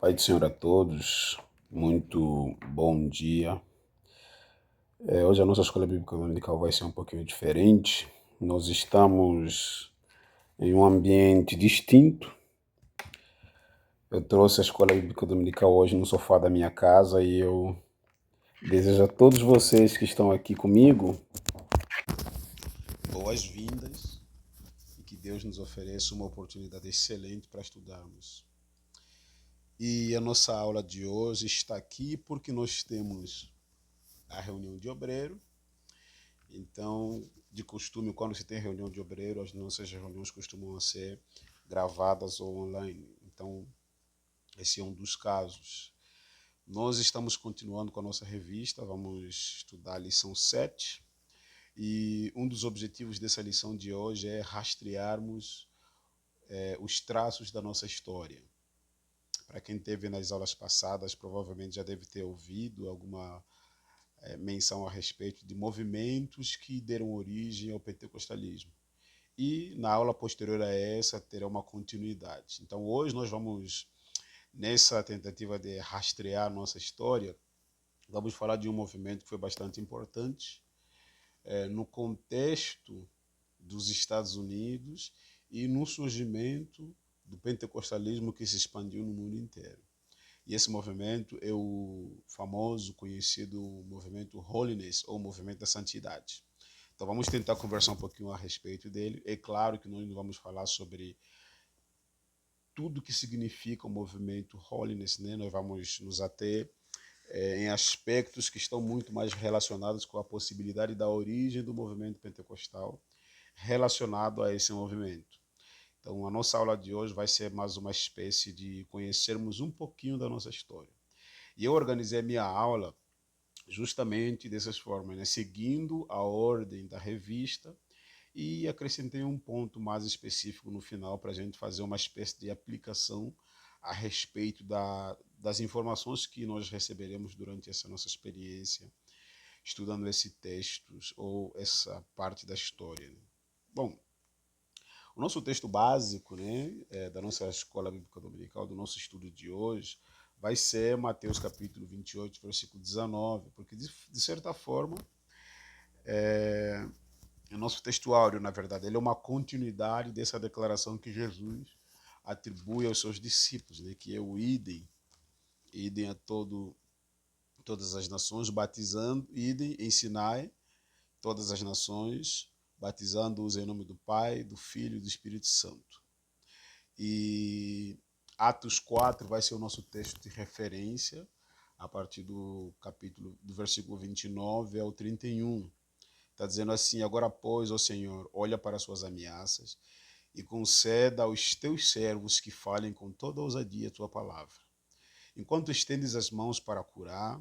Pai do Senhor a todos, muito bom dia. Hoje a nossa escola bíblica dominical vai ser um pouquinho diferente. Nós estamos em um ambiente distinto. Eu trouxe a escola bíblica dominical hoje no sofá da minha casa e eu desejo a todos vocês que estão aqui comigo boas-vindas e que Deus nos ofereça uma oportunidade excelente para estudarmos. E a nossa aula de hoje está aqui porque nós temos a reunião de obreiro. Então, de costume, quando se tem reunião de obreiro, as nossas reuniões costumam ser gravadas ou online. Então, esse é um dos casos. Nós estamos continuando com a nossa revista, vamos estudar a lição 7. E um dos objetivos dessa lição de hoje é rastrearmos os traços da nossa história. Para quem teve nas aulas passadas, provavelmente já deve ter ouvido alguma menção a respeito de movimentos que deram origem ao pentecostalismo. E na aula posterior a essa terá uma continuidade. Então hoje nós vamos, nessa tentativa de rastrear nossa história, vamos falar de um movimento que foi bastante importante no contexto dos Estados Unidos e no surgimento do pentecostalismo que se expandiu no mundo inteiro. E esse movimento é o famoso, conhecido movimento Holiness, ou movimento da santidade. Então vamos tentar conversar um pouquinho a respeito dele. É claro que nós não vamos falar sobre tudo que significa o movimento Holiness, né? Nós vamos nos ater em aspectos que estão muito mais relacionados com a possibilidade da origem do movimento pentecostal relacionado a esse movimento. Então, a nossa aula de hoje vai ser mais uma espécie de conhecermos um pouquinho da nossa história. E eu organizei a minha aula justamente dessas formas, né? Seguindo a ordem da revista e acrescentei um ponto mais específico no final para a gente fazer uma espécie de aplicação a respeito das informações que nós receberemos durante essa nossa experiência, estudando esses textos ou essa parte da história, né? Bom, o nosso texto básico, né, da nossa escola bíblica dominical, do nosso estudo de hoje, vai ser Mateus capítulo 28, versículo 19, porque de certa forma o nosso textuário, na verdade, ele é uma continuidade dessa declaração que Jesus atribui aos seus discípulos, né, que é o idem a todas as nações, batizando, idem, ensinai todas as nações, batizando-os em nome do Pai, do Filho e do Espírito Santo. E Atos 4 vai ser o nosso texto de referência, a partir do versículo 29 ao 31. Está dizendo assim: agora, pois, ó Senhor, olha para as suas ameaças e conceda aos teus servos que falem com toda ousadia a tua palavra. Enquanto estendes as mãos para curar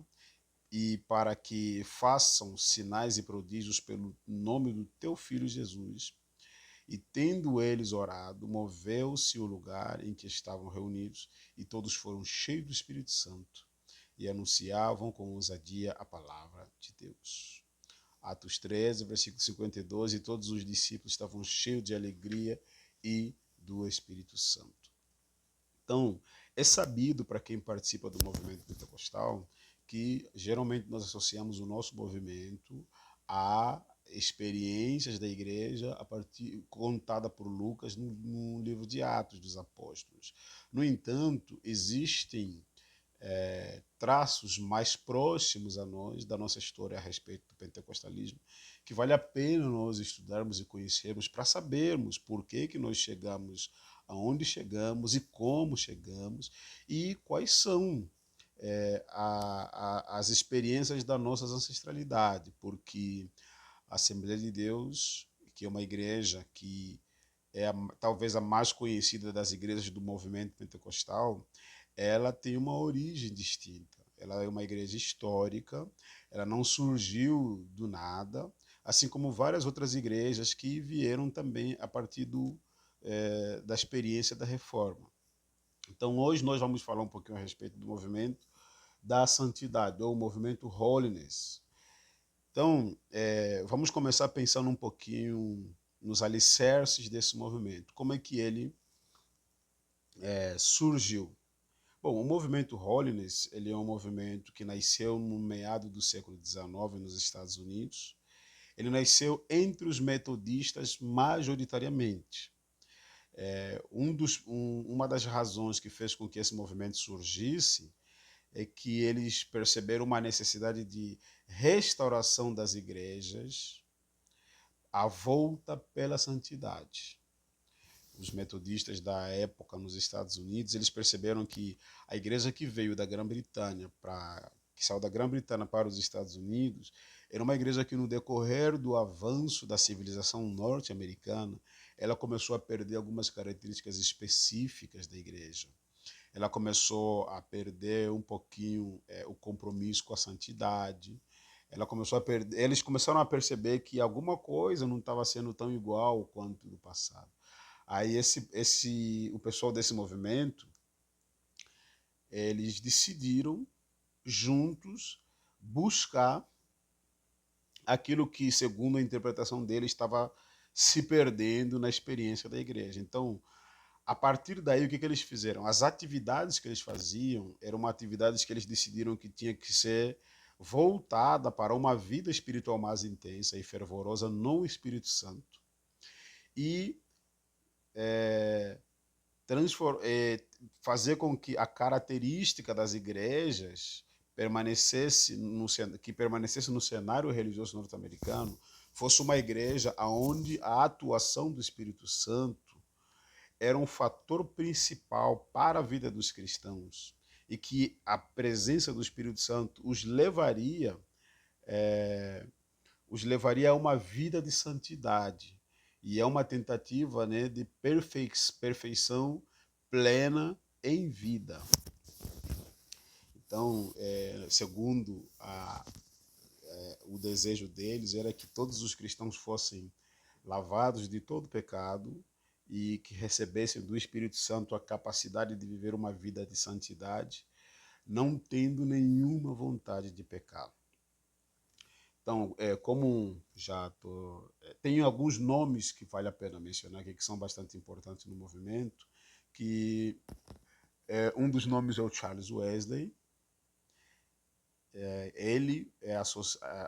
e para que façam sinais e prodígios pelo nome do teu Filho Jesus. E tendo eles orado, moveu-se o lugar em que estavam reunidos, e todos foram cheios do Espírito Santo e anunciavam com ousadia a palavra de Deus. Atos 13, versículo 52, e todos os discípulos estavam cheios de alegria e do Espírito Santo. Então, é sabido para quem participa do movimento pentecostal que geralmente nós associamos o nosso movimento a experiências da igreja contada por Lucas no livro de Atos dos Apóstolos. No entanto, existem traços mais próximos a nós, da nossa história a respeito do pentecostalismo, que vale a pena nós estudarmos e conhecermos para sabermos por que nós chegamos aonde chegamos e como chegamos e quais são as experiências da nossa ancestralidade, porque a Assembleia de Deus, que é uma igreja que é talvez a mais conhecida das igrejas do movimento pentecostal, ela tem uma origem distinta. Ela é uma igreja histórica, ela não surgiu do nada, assim como várias outras igrejas que vieram também a partir da experiência da reforma. Então hoje nós vamos falar um pouquinho a respeito do movimento da santidade, ou o movimento Holiness. Então, vamos começar pensando um pouquinho nos alicerces desse movimento. Como é que ele surgiu? Bom, o movimento Holiness, ele é um movimento que nasceu no meado do século XIX nos Estados Unidos. Ele nasceu entre os metodistas majoritariamente. Uma das razões que fez com que esse movimento surgisse é que eles perceberam uma necessidade de restauração das igrejas à volta pela santidade. Os metodistas da época nos Estados Unidos, eles perceberam que a igreja que veio da Grã-Bretanha que saiu da Grã-Bretanha para os Estados Unidos, era uma igreja que no decorrer do avanço da civilização norte-americana, ela começou a perder algumas características específicas da igreja. Ela começou a perder um pouquinho o compromisso com a santidade. Eles começaram a perceber que alguma coisa não estava sendo tão igual quanto do passado. Aí o pessoal desse movimento, eles decidiram juntos buscar aquilo que, segundo a interpretação deles, estava se perdendo na experiência da igreja. Então, a partir daí, o que eles fizeram? As atividades que eles faziam eram atividades que eles decidiram que tinha que ser voltada para uma vida espiritual mais intensa e fervorosa no Espírito Santo. E fazer com que a característica das igrejas que permanecesse no cenário religioso norte-americano fosse uma igreja onde a atuação do Espírito Santo era um fator principal para a vida dos cristãos e que a presença do Espírito Santo os levaria a uma vida de santidade. E é uma tentativa, né, de perfeição plena em vida. Então, segundo o desejo deles, era que todos os cristãos fossem lavados de todo pecado e que recebessem do Espírito Santo a capacidade de viver uma vida de santidade, não tendo nenhuma vontade de pecar. Então, tenho alguns nomes que vale a pena mencionar aqui, que são bastante importantes no movimento, que um dos nomes é o Charles Wesley.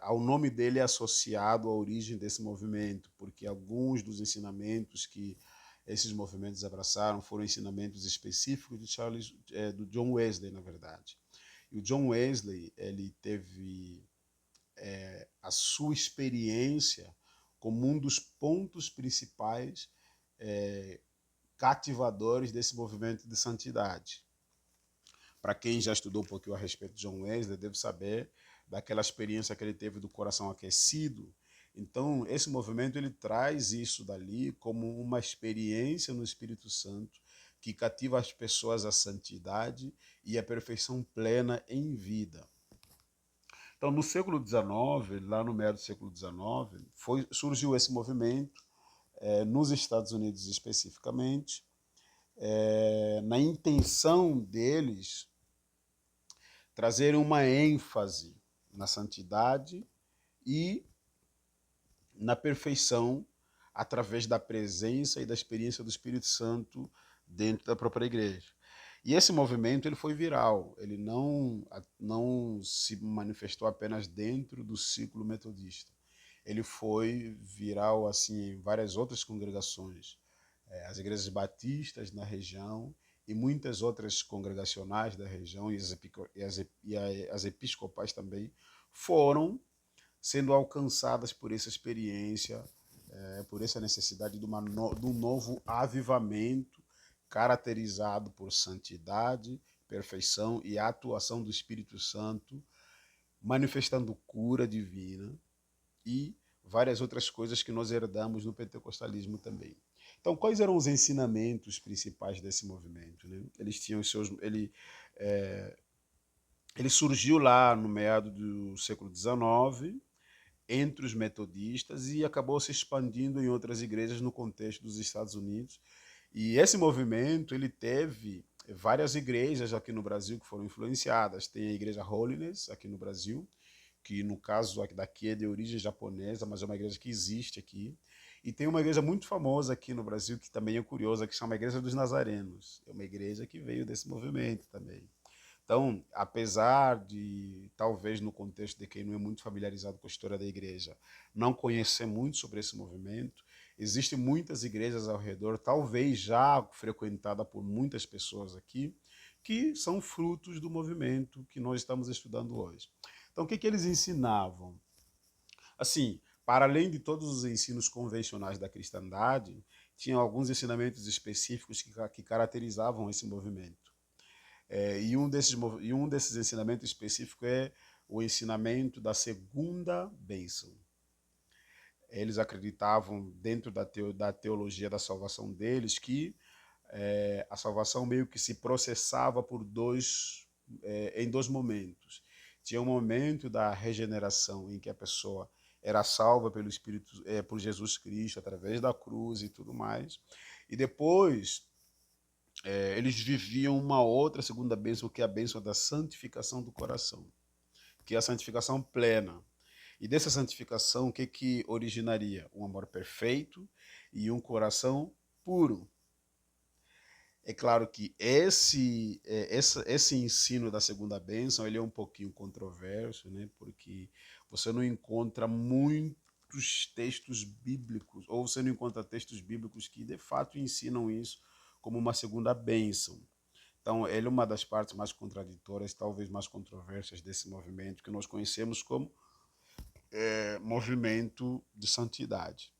Ao nome dele é associado à origem desse movimento, porque alguns dos ensinamentos que esses movimentos abraçaram foram ensinamentos específicos do John Wesley, na verdade. E o John Wesley, ele teve a sua experiência como um dos pontos principais cativadores desse movimento de santidade. Para quem já estudou um pouquinho a respeito de John Wesley, deve saber daquela experiência que ele teve do coração aquecido. Então, esse movimento ele traz isso dali como uma experiência no Espírito Santo que cativa as pessoas à santidade e à perfeição plena em vida. Então, no século XIX, lá no meio do século XIX, surgiu esse movimento, nos Estados Unidos especificamente, na intenção deles trazerem uma ênfase na santidade e na perfeição através da presença e da experiência do Espírito Santo dentro da própria igreja. E esse movimento ele foi viral, ele não se manifestou apenas dentro do ciclo metodista. Ele foi viral assim, em várias outras congregações, as igrejas batistas na região e muitas outras congregacionais da região e as episcopais também foram sendo alcançadas por essa experiência, por essa necessidade de um novo avivamento caracterizado por santidade, perfeição e a atuação do Espírito Santo, manifestando cura divina e várias outras coisas que nós herdamos no pentecostalismo também. Então, quais eram os ensinamentos principais desse movimento, né? Ele surgiu lá no meado do século XIX, entre os metodistas, e acabou se expandindo em outras igrejas no contexto dos Estados Unidos. E esse movimento ele teve várias igrejas aqui no Brasil que foram influenciadas. Tem a igreja Holiness aqui no Brasil, que no caso daqui é de origem japonesa, mas é uma igreja que existe aqui. E tem uma igreja muito famosa aqui no Brasil, que também é curiosa, que chama a Igreja dos Nazarenos. É uma igreja que veio desse movimento também. Então, apesar de, talvez no contexto de quem não é muito familiarizado com a história da igreja, não conhecer muito sobre esse movimento, existem muitas igrejas ao redor, talvez já frequentada por muitas pessoas aqui, que são frutos do movimento que nós estamos estudando hoje. Então, o que eles ensinavam? Assim, para além de todos os ensinos convencionais da cristandade, tinham alguns ensinamentos específicos que caracterizavam esse movimento. E um desses ensinamentos específicos é o ensinamento da segunda bênção. Eles acreditavam, dentro da teologia da salvação deles, que a salvação meio que se processava em dois momentos. Tinha um momento da regeneração, em que a pessoa era salva pelo Espírito, por Jesus Cristo, através da cruz e tudo mais. E depois eles viviam uma outra segunda bênção, que é a bênção da santificação do coração, que é a santificação plena. E dessa santificação, o que originaria? Um amor perfeito e um coração puro. É claro que esse ensino da segunda bênção ele é um pouquinho controverso, né? Porque você não encontra muitos textos bíblicos, ou você não encontra textos bíblicos que de fato ensinam isso como uma segunda bênção. Então, ele é uma das partes mais contraditórias, talvez mais controversas desse movimento que nós conhecemos como movimento de santidade.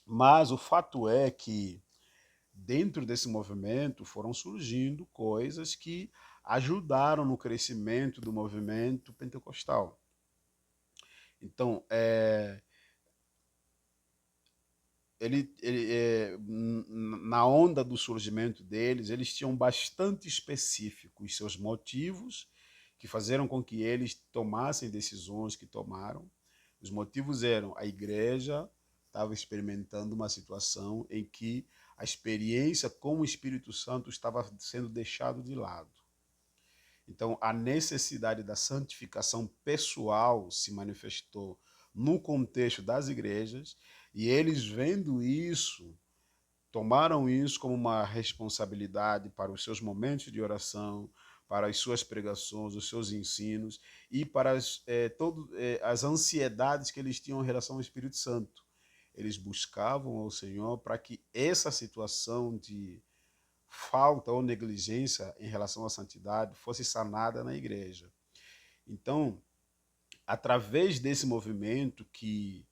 Mas o fato é que dentro desse movimento foram surgindo coisas que ajudaram no crescimento do movimento pentecostal. Então, na onda do surgimento deles, eles tinham bastante específicos seus motivos que fizeram com que eles tomassem decisões que tomaram. Os motivos eram a igreja estava experimentando uma situação em que a experiência com o Espírito Santo estava sendo deixado de lado. Então, a necessidade da santificação pessoal se manifestou no contexto das igrejas, e eles vendo isso, tomaram isso como uma responsabilidade para os seus momentos de oração, para as suas pregações, os seus ensinos e para as ansiedades que eles tinham em relação ao Espírito Santo. Eles buscavam ao Senhor para que essa situação de falta ou negligência em relação à santidade fosse sanada na igreja. Então, através desse movimento que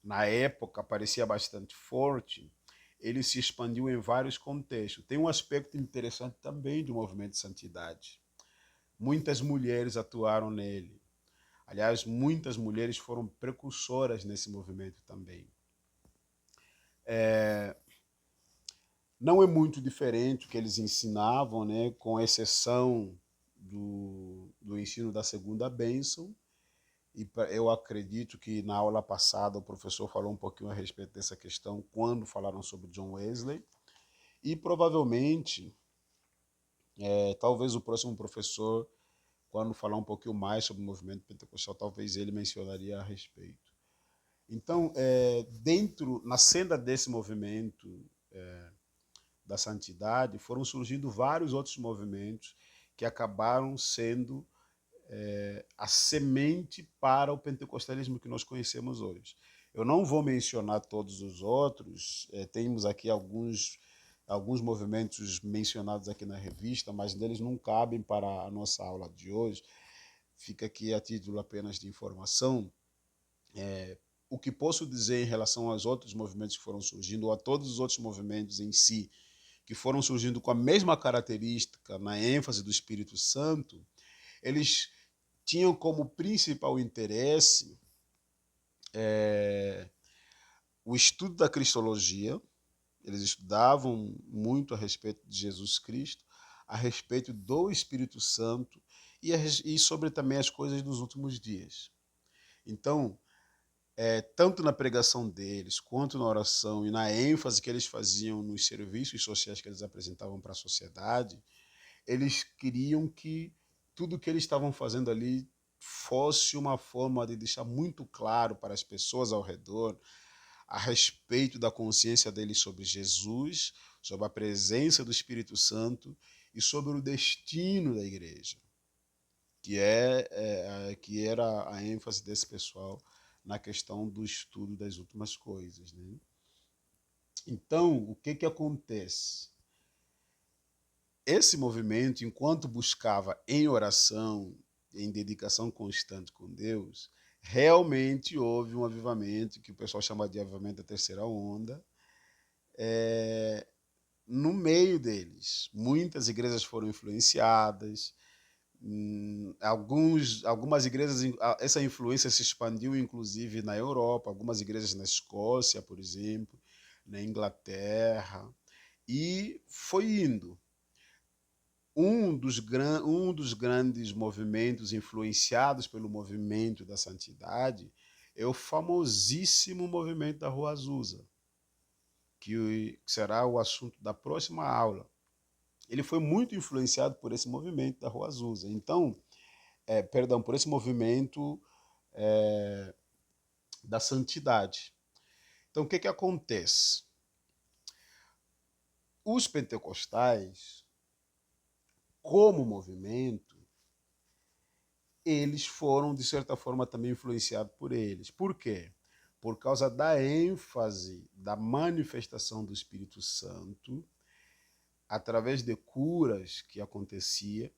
na época parecia bastante forte, ele se expandiu em vários contextos. Tem um aspecto interessante também do movimento de santidade. Muitas mulheres atuaram nele. Aliás, muitas mulheres foram precursoras nesse movimento também. Não é muito diferente o que eles ensinavam, né, com exceção do ensino da segunda bênção. E eu acredito que na aula passada o professor falou um pouquinho a respeito dessa questão quando falaram sobre John Wesley. E provavelmente, talvez o próximo professor, quando falar um pouquinho mais sobre o movimento pentecostal, talvez ele mencionaria a respeito. Então, na senda desse movimento da santidade, foram surgindo vários outros movimentos que acabaram sendo a semente para o pentecostalismo que nós conhecemos hoje. Eu não vou mencionar todos os outros, temos aqui alguns movimentos mencionados aqui na revista, mas deles não cabem para a nossa aula de hoje. Fica aqui a título apenas de informação. O que posso dizer em relação aos outros movimentos que foram surgindo, ou a todos os outros movimentos em si, que foram surgindo com a mesma característica na ênfase do Espírito Santo, eles tinham como principal interesse o estudo da cristologia. Eles estudavam muito a respeito de Jesus Cristo, a respeito do Espírito Santo e sobre também as coisas dos últimos dias. Então, tanto na pregação deles, quanto na oração e na ênfase que eles faziam nos serviços sociais que eles apresentavam para a sociedade, eles queriam que tudo que eles estavam fazendo ali fosse uma forma de deixar muito claro para as pessoas ao redor a respeito da consciência deles sobre Jesus, sobre a presença do Espírito Santo e sobre o destino da igreja, que era a ênfase desse pessoal na questão do estudo das últimas coisas, né? Então, o que acontece? Esse movimento, enquanto buscava em oração, em dedicação constante com Deus, realmente houve um avivamento, que o pessoal chama de avivamento da terceira onda, no meio deles. Muitas igrejas foram influenciadas, algumas igrejas, essa influência se expandiu inclusive na Europa, algumas igrejas na Escócia, por exemplo, na Inglaterra, e foi indo. Um dos grandes movimentos influenciados pelo movimento da santidade é o famosíssimo movimento da Rua Azusa, que será o assunto da próxima aula. Ele foi muito influenciado por esse movimento da Rua Azusa. Então, por esse movimento da santidade. Então, o que acontece? Os pentecostais, como movimento, eles foram, de certa forma, também influenciados por eles. Por quê? Por causa da ênfase da manifestação do Espírito Santo, através de curas que acontecia,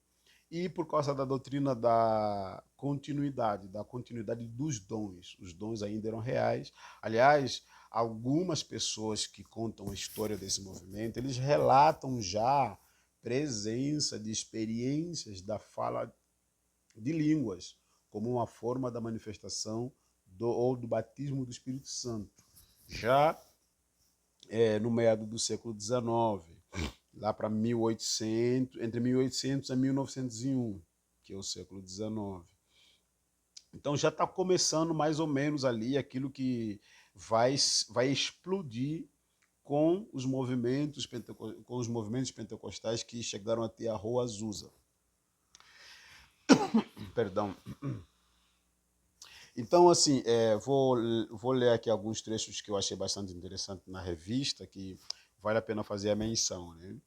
e por causa da doutrina da continuidade dos dons. Os dons ainda eram reais. Aliás, algumas pessoas que contam a história desse movimento, eles relatam já presença de experiências da fala de línguas, como uma forma da manifestação do batismo do Espírito Santo. Já no meado do século XIX, lá para 1800, entre 1800 e 1901, que é o século XIX. Então já está começando mais ou menos ali aquilo que vai explodir com os movimentos pentecostais que chegaram até a Rua Azusa. Perdão. Então, assim, vou ler aqui alguns trechos que eu achei bastante interessante na revista, que vale a pena fazer a menção, né?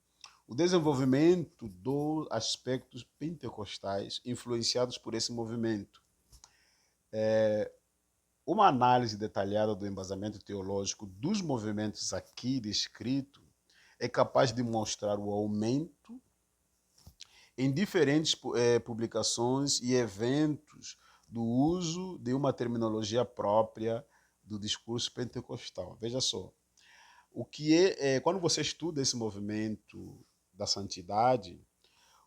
O desenvolvimento dos aspectos pentecostais influenciados por esse movimento. Uma análise detalhada do embasamento teológico dos movimentos aqui descrito é capaz de mostrar o aumento em diferentes publicações e eventos do uso de uma terminologia própria do discurso pentecostal. Veja só, quando você estuda esse movimento da santidade,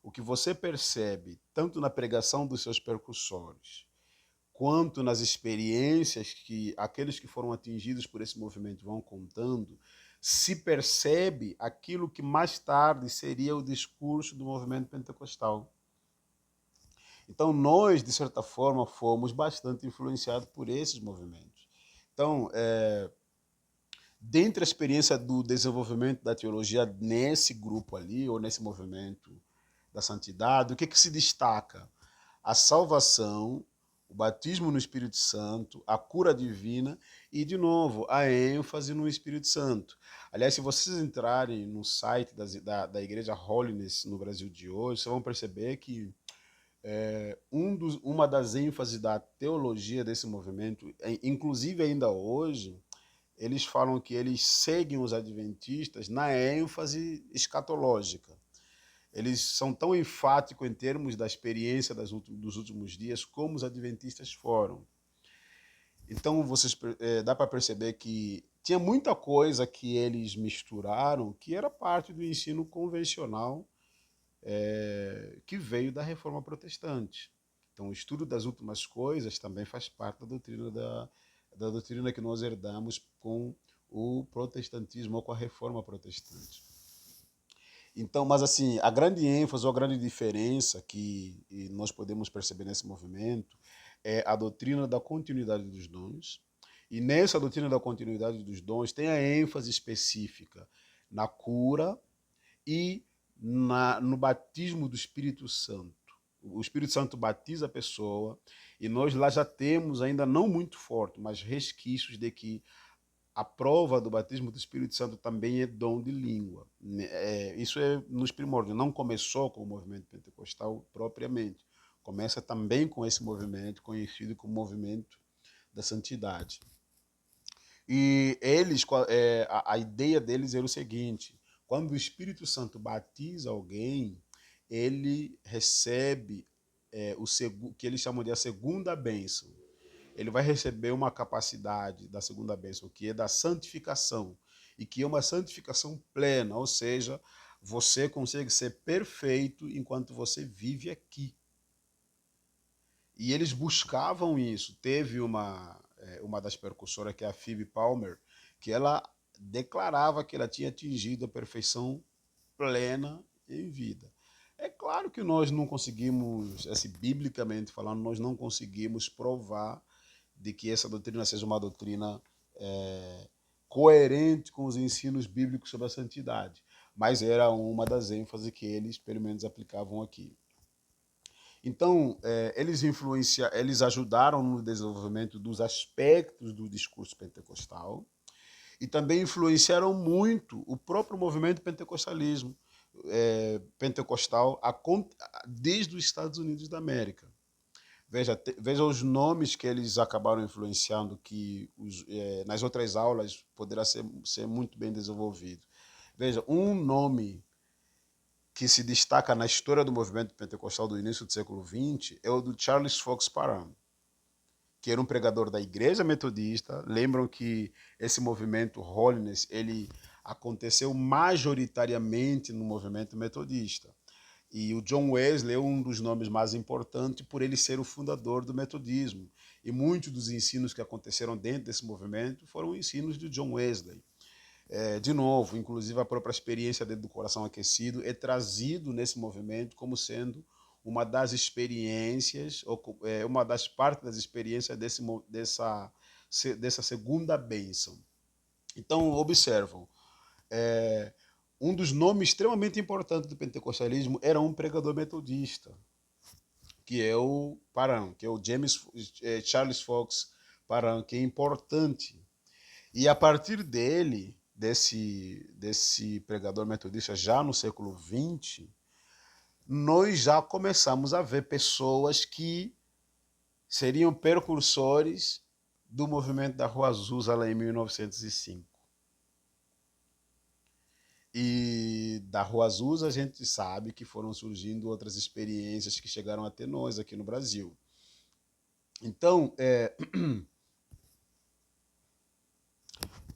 o que você percebe, tanto na pregação dos seus percussores, quanto nas experiências que aqueles que foram atingidos por esse movimento vão contando, se percebe aquilo que mais tarde seria o discurso do movimento pentecostal. Então, nós, de certa forma, fomos bastante influenciados por esses movimentos. Então, dentre a experiência do desenvolvimento da teologia nesse grupo ali, ou nesse movimento da santidade, o que se destaca? A salvação, o batismo no Espírito Santo, a cura divina e, de novo, a ênfase no Espírito Santo. Aliás, se vocês entrarem no site da Igreja Holiness no Brasil de hoje, vocês vão perceber que uma das ênfases da teologia desse movimento, inclusive ainda hoje, eles falam que eles seguem os adventistas na ênfase escatológica. Eles são tão enfáticos em termos da experiência dos últimos dias como os adventistas foram. Então, dá para perceber que tinha muita coisa que eles misturaram que era parte do ensino convencional que veio da Reforma Protestante. Então, o estudo das últimas coisas também faz parte da doutrina que nós herdamos com o protestantismo ou com a Reforma Protestante. Então, mas assim, a grande ênfase ou a grande diferença que nós podemos perceber nesse movimento é a doutrina da continuidade dos dons. E nessa doutrina da continuidade dos dons tem a ênfase específica na cura e no batismo do Espírito Santo. O Espírito Santo batiza a pessoa e nós lá já temos, ainda não muito forte, mas resquícios de que a prova do batismo do Espírito Santo também é dom de língua. Isso é nos primórdios. Não começou com o movimento pentecostal propriamente. Começa também com esse movimento, conhecido como movimento da santidade. E eles, a ideia deles era o seguinte: quando o Espírito Santo batiza alguém, ele recebe o que eles chamam de a segunda bênção. Ele vai receber uma capacidade da segunda bênção, que é da santificação, e que é uma santificação plena, ou seja, você consegue ser perfeito enquanto você vive aqui. E eles buscavam isso. Teve uma das percussoras, que é a Phoebe Palmer, que ela declarava que ela tinha atingido a perfeição plena em vida. É claro que nós não conseguimos, assim, biblicamente falando, nós não conseguimos provar de que essa doutrina seja uma doutrina coerente com os ensinos bíblicos sobre a santidade. Mas era uma das ênfases que eles, pelo menos, aplicavam aqui. Então, eles ajudaram no desenvolvimento dos aspectos do discurso pentecostal e também influenciaram muito o próprio movimento pentecostalismo, pentecostal desde os Estados Unidos da América. Veja os nomes que eles acabaram influenciando, que nas outras aulas poderá ser muito bem desenvolvido. Veja, um nome que se destaca na história do movimento pentecostal do início do século XX é o do Charles Fox Parham, que era um pregador da Igreja Metodista. Lembram que esse movimento Holiness ele aconteceu majoritariamente no movimento metodista. E o John Wesley é um dos nomes mais importantes por ele ser o fundador do metodismo. E muitos dos ensinos que aconteceram dentro desse movimento foram ensinos de John Wesley. De novo, inclusive a própria experiência dentro do coração aquecido é trazido nesse movimento como sendo uma das experiências, uma das partes das experiências dessa segunda bênção. Então, observam, um dos nomes extremamente importantes do pentecostalismo era um pregador metodista, que é o Parham, que é o Charles Fox Parham, que é importante. E a partir desse pregador metodista, já no século XX, nós já começamos a ver pessoas que seriam precursores do movimento da Rua Azusa lá em 1905. E da Rua Azusa a gente sabe que foram surgindo outras experiências que chegaram até nós aqui no Brasil. Então,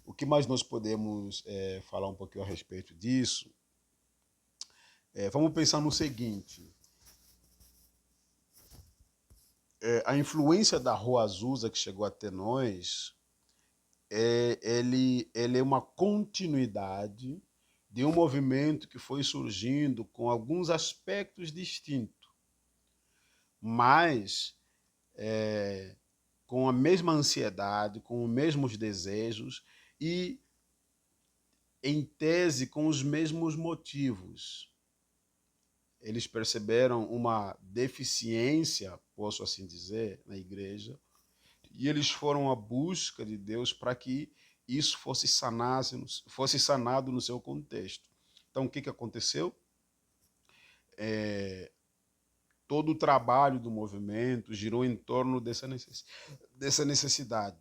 o que mais nós podemos falar um pouquinho a respeito disso? Vamos pensar no seguinte. A influência da Rua Azusa que chegou até nós, ele é uma continuidade de um movimento que foi surgindo com alguns aspectos distintos, mas com a mesma ansiedade, com os mesmos desejos e, em tese, com os mesmos motivos. Eles perceberam uma deficiência, posso assim dizer, na igreja, e eles foram à busca de Deus para que isso fosse sanado no seu contexto. Então, o que aconteceu? Todo o trabalho do movimento girou em torno dessa necessidade.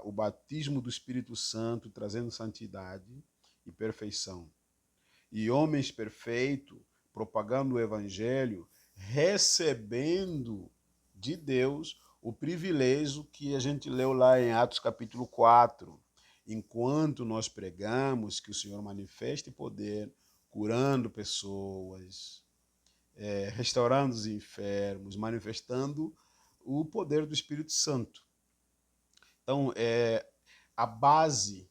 O batismo do Espírito Santo trazendo santidade e perfeição. E homens perfeitos propagando o evangelho, recebendo de Deus o privilégio que a gente leu lá em Atos capítulo 4. Enquanto nós pregamos que o Senhor manifeste poder, curando pessoas, restaurando os enfermos, manifestando o poder do Espírito Santo. Então, a base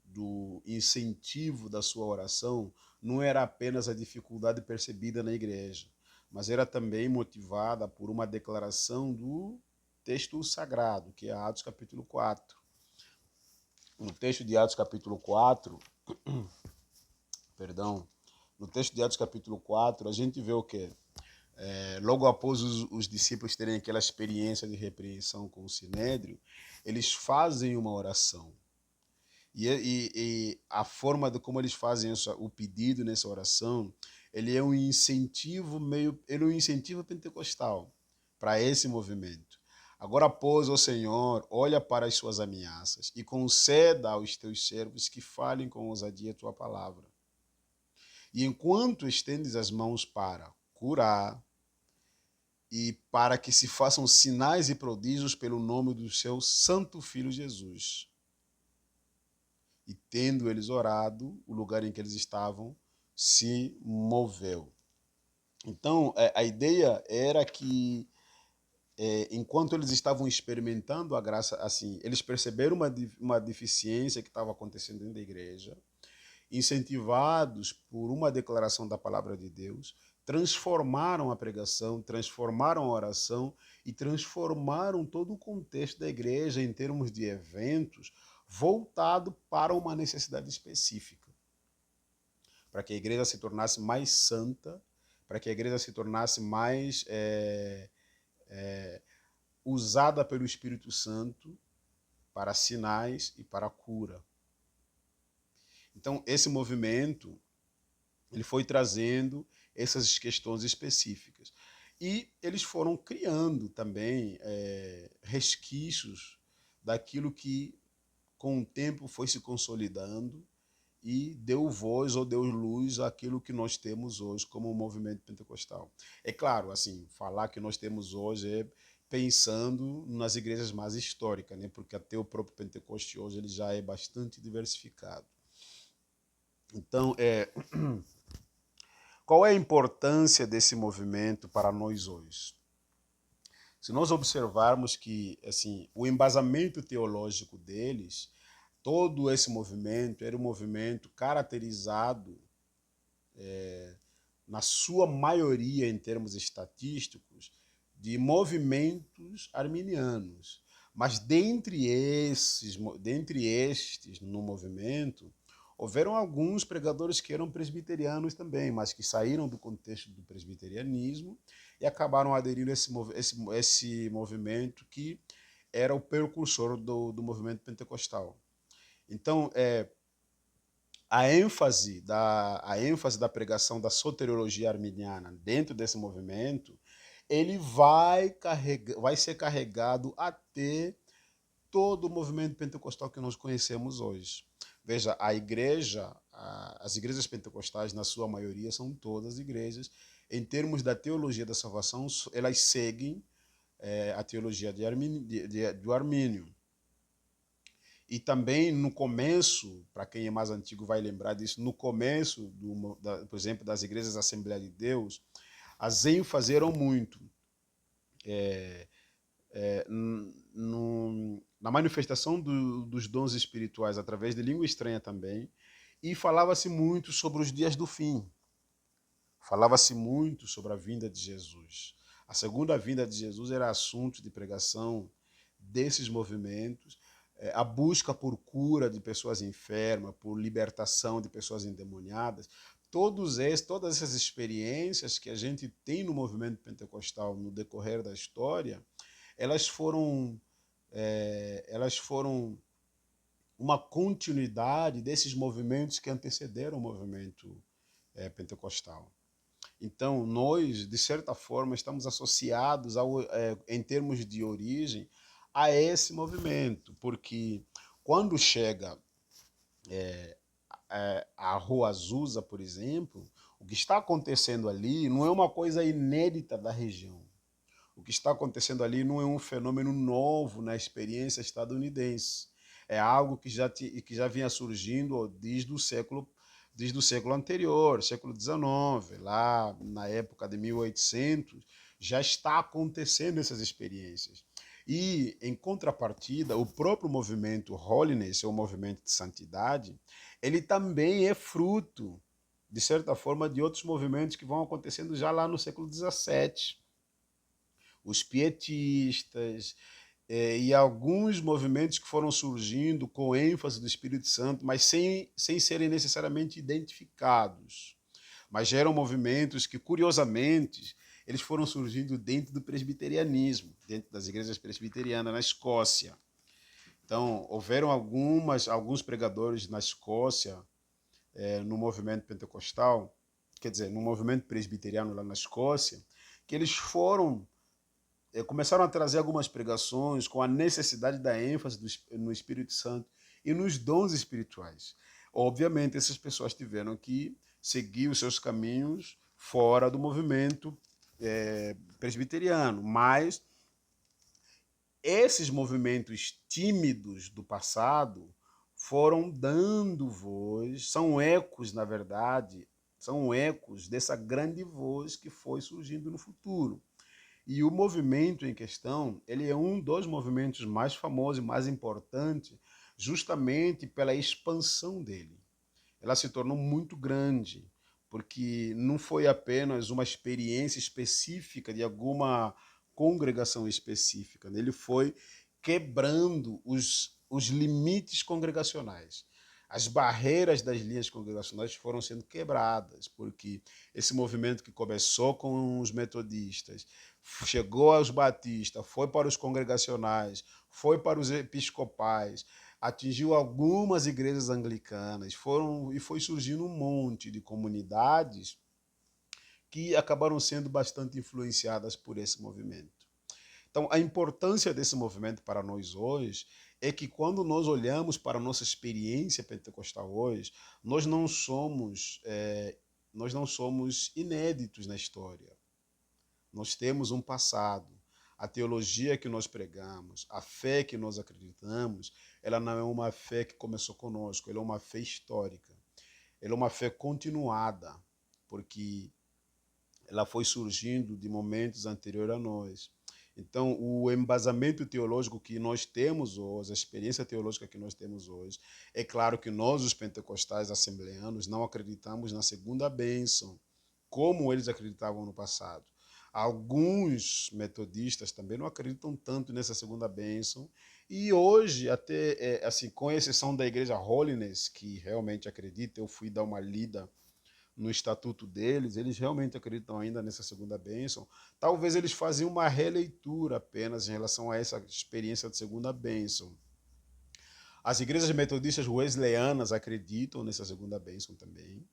do incentivo da sua oração não era apenas a dificuldade percebida na igreja, mas era também motivada por uma declaração do texto sagrado, que é Atos capítulo 4. No texto de Atos capítulo 4, no texto de Atos capítulo 4, a gente vê o quê? Logo após os discípulos terem aquela experiência de repreensão com o Sinédrio, eles fazem uma oração. E a forma de como eles fazem isso, o pedido nessa oração, ele é um incentivo ele é um incentivo pentecostal para esse movimento. Agora, pois, ó Senhor, olha para as suas ameaças e conceda aos teus servos que falem com ousadia a tua palavra. E enquanto estendes as mãos para curar e para que se façam sinais e prodígios pelo nome do seu santo Filho Jesus. E tendo eles orado, o lugar em que eles estavam se moveu. Então, a ideia era que, enquanto eles estavam experimentando a graça, assim, eles perceberam uma deficiência que estava acontecendo dentro da igreja, incentivados por uma declaração da palavra de Deus, transformaram a pregação, transformaram a oração e transformaram todo o contexto da igreja em termos de eventos voltado para uma necessidade específica, para que a igreja se tornasse mais santa, para que a igreja se tornasse mais usada pelo Espírito Santo para sinais e para cura. Então, esse movimento ele foi trazendo essas questões específicas. E eles foram criando também resquícios daquilo que, com o tempo, foi se consolidando e deu voz ou deu luz àquilo que nós temos hoje como um movimento pentecostal. É claro, assim, falar que nós temos hoje é pensando nas igrejas mais históricas, né? Porque até o próprio Pentecoste hoje ele já é bastante diversificado. Então, qual é a importância desse movimento para nós hoje? Se nós observarmos que assim, o embasamento teológico deles, todo esse movimento era um movimento caracterizado, na sua maioria em termos estatísticos, de movimentos arminianos. Mas dentre estes no movimento, houveram alguns pregadores que eram presbiterianos também, mas que saíram do contexto do presbiterianismo e acabaram aderindo a esse movimento que era o precursor do movimento pentecostal. Então, a ênfase da pregação da soteriologia arminiana dentro desse movimento, ele vai ser carregado até todo o movimento pentecostal que nós conhecemos hoje. Veja, as igrejas pentecostais, na sua maioria, são todas igrejas, em termos da teologia da salvação, elas seguem a teologia do Armínio. E também no começo, para quem é mais antigo vai lembrar disso, no começo, por exemplo, das igrejas da Assembleia de Deus, as ênfases eram muito na manifestação dos dons espirituais através de língua estranha também, e falava-se muito sobre os dias do fim. Falava-se muito sobre a vinda de Jesus. A segunda vinda de Jesus era assunto de pregação desses movimentos, a busca por cura de pessoas enfermas, por libertação de pessoas endemoniadas. Todas essas experiências que a gente tem no movimento pentecostal no decorrer da história, elas foram uma continuidade desses movimentos que antecederam o movimento pentecostal. Então, nós, de certa forma, estamos associados, em termos de origem, a esse movimento, porque quando chega a Rua Azusa, por exemplo, o que está acontecendo ali não é uma coisa inédita da região. O que está acontecendo ali não é um fenômeno novo na experiência estadunidense. É algo que já vinha surgindo desde o século anterior, século XIX, lá na época de 1800, já está acontecendo essas experiências. E, em contrapartida, o próprio movimento Holiness, ou movimento de santidade, ele também é fruto, de certa forma, de outros movimentos que vão acontecendo já lá no século XVII. Os pietistas, e alguns movimentos que foram surgindo com ênfase do Espírito Santo, mas sem serem necessariamente identificados. Mas eram movimentos que, curiosamente, eles foram surgindo dentro do presbiterianismo, dentro das igrejas presbiterianas na Escócia. Então, houveram alguns pregadores na Escócia, no movimento pentecostal, quer dizer, no movimento presbiteriano lá na Escócia, que eles começaram a trazer algumas pregações com a necessidade da ênfase no Espírito Santo e nos dons espirituais. Obviamente, essas pessoas tiveram que seguir os seus caminhos fora do movimento presbiteriano, mas esses movimentos tímidos do passado foram dando voz, são ecos, na verdade, são ecos dessa grande voz que foi surgindo no futuro. E o movimento em questão, ele é um dos movimentos mais famosos e mais importantes, justamente pela expansão dele. Ela se tornou muito grande, porque não foi apenas uma experiência específica de alguma congregação específica. Ele foi quebrando os limites congregacionais. As barreiras das linhas congregacionais foram sendo quebradas, porque esse movimento que começou com os metodistas, chegou aos batistas, foi para os congregacionais, foi para os episcopais, atingiu algumas igrejas anglicanas, e foi surgindo um monte de comunidades que acabaram sendo bastante influenciadas por esse movimento. Então, a importância desse movimento para nós hoje é que quando nós olhamos para a nossa experiência pentecostal hoje, nós não somos inéditos na história. Nós temos um passado. A teologia que nós pregamos, a fé que nós acreditamos, ela não é uma fé que começou conosco, ela é uma fé histórica. Ela é uma fé continuada, porque ela foi surgindo de momentos anteriores a nós. Então, o embasamento teológico que nós temos hoje, a experiência teológica que nós temos hoje, é claro que nós, os pentecostais assembleanos, não acreditamos na segunda bênção, como eles acreditavam no passado. Alguns metodistas também não acreditam tanto nessa segunda bênção. E hoje, até assim, com exceção da igreja Holiness, que realmente acredita, eu fui dar uma lida no estatuto deles, eles realmente acreditam ainda nessa segunda bênção. Talvez eles faziam uma releitura apenas em relação a essa experiência de segunda bênção. As igrejas metodistas wesleyanas acreditam nessa segunda bênção também,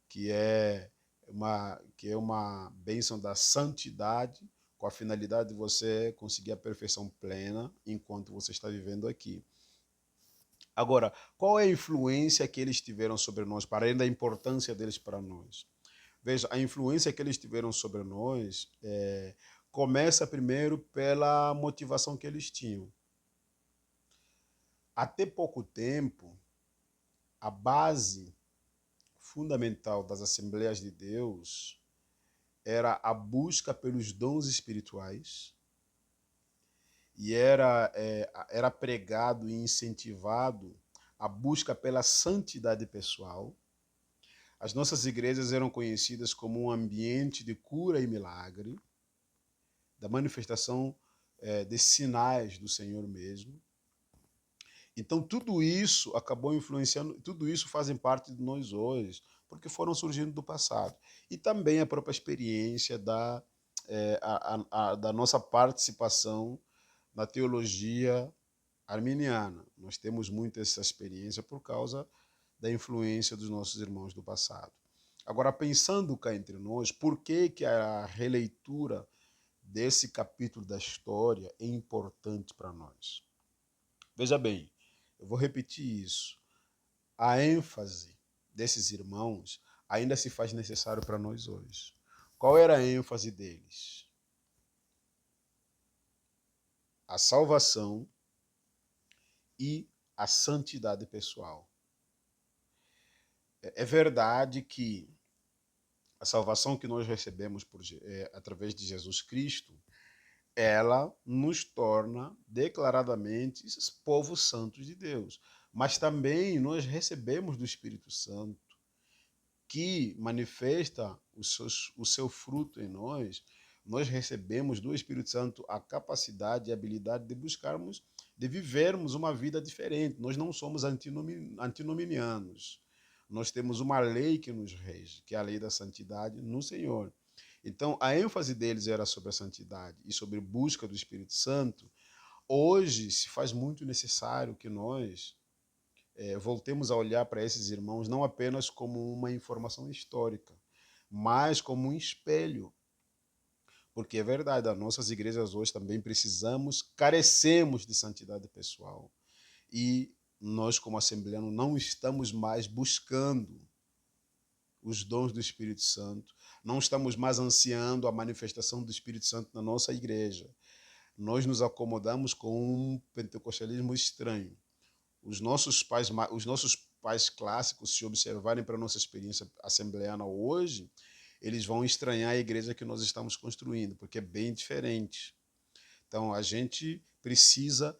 que é uma bênção da santidade, com a finalidade de você conseguir a perfeição plena enquanto você está vivendo aqui. Agora, qual é a influência que eles tiveram sobre nós, para além da importância deles para nós? Veja, a influência que eles tiveram sobre nós começa primeiro pela motivação que eles tinham. Até pouco tempo, a base fundamental das Assembleias de Deus era a busca pelos dons espirituais e era pregado e incentivado a busca pela santidade pessoal. As nossas igrejas eram conhecidas como um ambiente de cura e milagre, da manifestação de sinais do Senhor mesmo. Então, tudo isso acabou influenciando, tudo isso fazem parte de nós hoje, porque foram surgindo do passado. E também a própria experiência da nossa participação na teologia arminiana. Nós temos muito essa experiência por causa da influência dos nossos irmãos do passado. Agora, pensando cá entre nós, por que a releitura desse capítulo da história é importante para nós? Veja bem, eu vou repetir isso. A ênfase desses irmãos ainda se faz necessário para nós hoje. Qual era a ênfase deles? A salvação e a santidade pessoal. É verdade que a salvação que nós recebemos através de Jesus Cristo, ela nos torna declaradamente povos santos de Deus. Mas também nós recebemos do Espírito Santo, que manifesta o seu fruto em nós. Nós recebemos do Espírito Santo a capacidade e a habilidade de buscarmos, de vivermos uma vida diferente. Nós não somos antinominianos. Nós temos uma lei que nos rege, que é a lei da santidade no Senhor. Então, a ênfase deles era sobre a santidade e sobre busca do Espírito Santo, Hoje se faz muito necessário que nós voltemos a olhar para esses irmãos não apenas como uma informação histórica, mas como um espelho. Porque é verdade, as nossas igrejas hoje também precisamos, carecemos de santidade pessoal. E nós, como assembleanos, não estamos mais buscando os dons do Espírito Santo, não estamos mais ansiando a manifestação do Espírito Santo na nossa igreja. Nós nos acomodamos com um pentecostalismo estranho. Os nossos pais clássicos, se observarem para a nossa experiência assembleana hoje, eles vão estranhar a igreja que nós estamos construindo, porque é bem diferente. Então, a gente precisa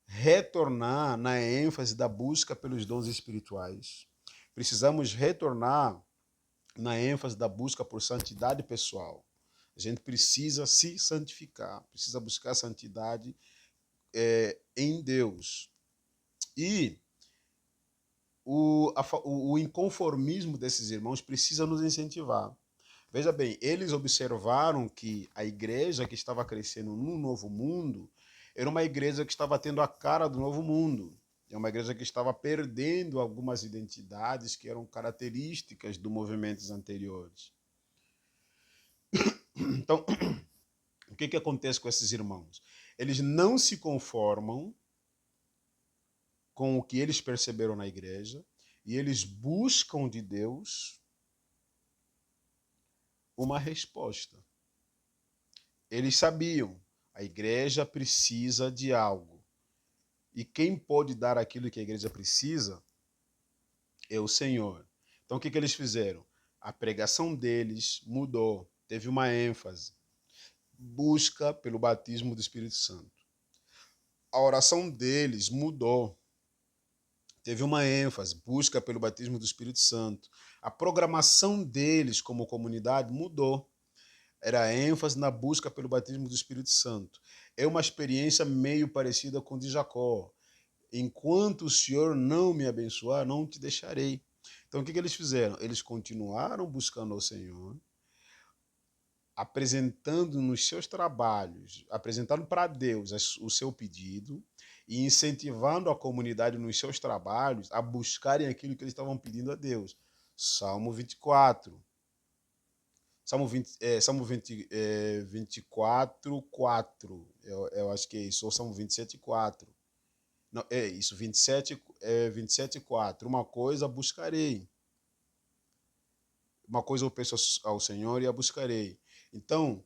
retornar na ênfase da busca pelos dons espirituais. Precisamos retornar na ênfase da busca por santidade pessoal. A gente precisa se santificar, precisa buscar santidade em Deus. E o inconformismo desses irmãos precisa nos incentivar. Veja bem, eles observaram que a igreja que estava crescendo no Novo Mundo era uma igreja que estava tendo a cara do Novo Mundo. É uma igreja que estava perdendo algumas identidades que eram características dos movimentos anteriores. Então, o que acontece com esses irmãos? Eles não se conformam com o que eles perceberam na igreja e eles buscam de Deus uma resposta. Eles sabiam, a igreja precisa de algo. E quem pode dar aquilo que a igreja precisa é o Senhor. Então o que eles fizeram? A pregação deles mudou, teve uma ênfase. Busca pelo batismo do Espírito Santo. A oração deles mudou. Teve uma ênfase, busca pelo batismo do Espírito Santo. A programação deles como comunidade mudou. Era a ênfase na busca pelo batismo do Espírito Santo. É uma experiência meio parecida com a de Jacó. Enquanto o Senhor não me abençoar, não te deixarei. Então, o que eles fizeram? Eles continuaram buscando ao Senhor, apresentando nos seus trabalhos, apresentando para Deus o seu pedido e incentivando a comunidade nos seus trabalhos a buscarem aquilo que eles estavam pedindo a Deus. Salmo 24. Salmo 24, 4. Eu acho que é isso. Ou Salmo 27, 4. Não, é isso, 27, 4. Uma coisa buscarei. Uma coisa eu peço ao Senhor e a buscarei. Então,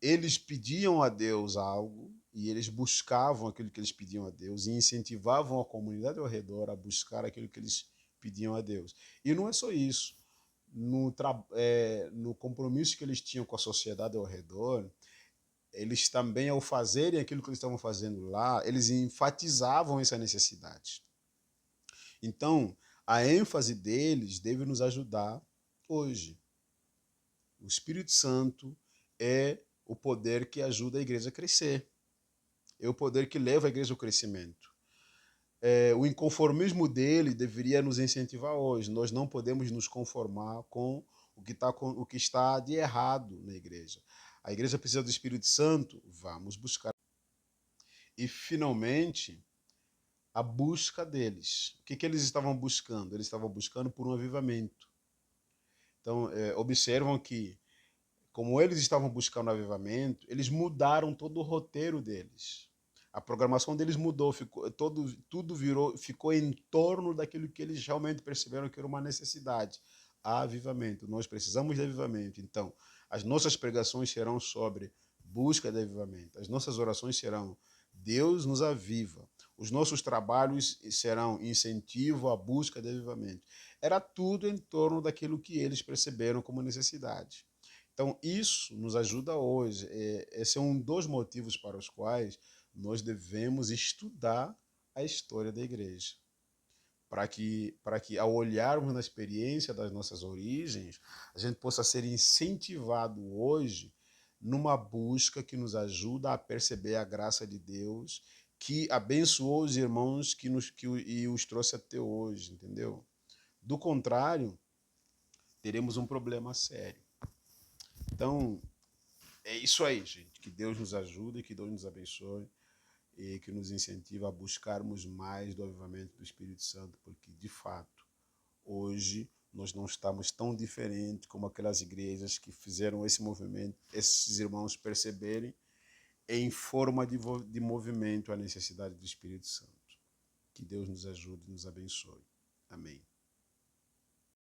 eles pediam a Deus algo e eles buscavam aquilo que eles pediam a Deus e incentivavam a comunidade ao redor a buscar aquilo que eles pediam a Deus. E não é só isso. No compromisso que eles tinham com a sociedade ao redor, eles também, ao fazerem aquilo que eles estavam fazendo lá, eles enfatizavam essa necessidade. Então, a ênfase deles deve nos ajudar hoje. O Espírito Santo é o poder que ajuda a igreja a crescer. É o poder que leva a igreja ao crescimento. O inconformismo dele deveria nos incentivar hoje. Nós não podemos nos conformar com o que está de errado na igreja. A igreja precisa do Espírito Santo? Vamos buscar. E, finalmente, a busca deles. O que eles estavam buscando? Eles estavam buscando por um avivamento. Então, observam que, como eles estavam buscando avivamento, eles mudaram todo o roteiro deles. A programação deles mudou, ficou em torno daquilo que eles realmente perceberam que era uma necessidade. Avivamento. Nós precisamos de avivamento. Então, as nossas pregações serão sobre busca de avivamento. As nossas orações serão Deus nos aviva. Os nossos trabalhos serão incentivo à busca de avivamento. Era tudo em torno daquilo que eles perceberam como necessidade. Então, isso nos ajuda hoje. Esse é um dos motivos para os quais nós devemos estudar a história da igreja. Para que, ao olharmos na experiência das nossas origens, a gente possa ser incentivado hoje numa busca que nos ajuda a perceber a graça de Deus, que abençoou os irmãos e os trouxe até hoje, entendeu? Do contrário, teremos um problema sério. Então, é isso aí, gente. Que Deus nos ajude, que Deus nos abençoe. e que nos incentiva a buscarmos mais do avivamento do Espírito Santo, porque, de fato, hoje nós não estamos tão diferentes como aquelas igrejas que fizeram esse movimento, esses irmãos perceberem em forma de movimento a necessidade do Espírito Santo. Que Deus nos ajude e nos abençoe. Amém.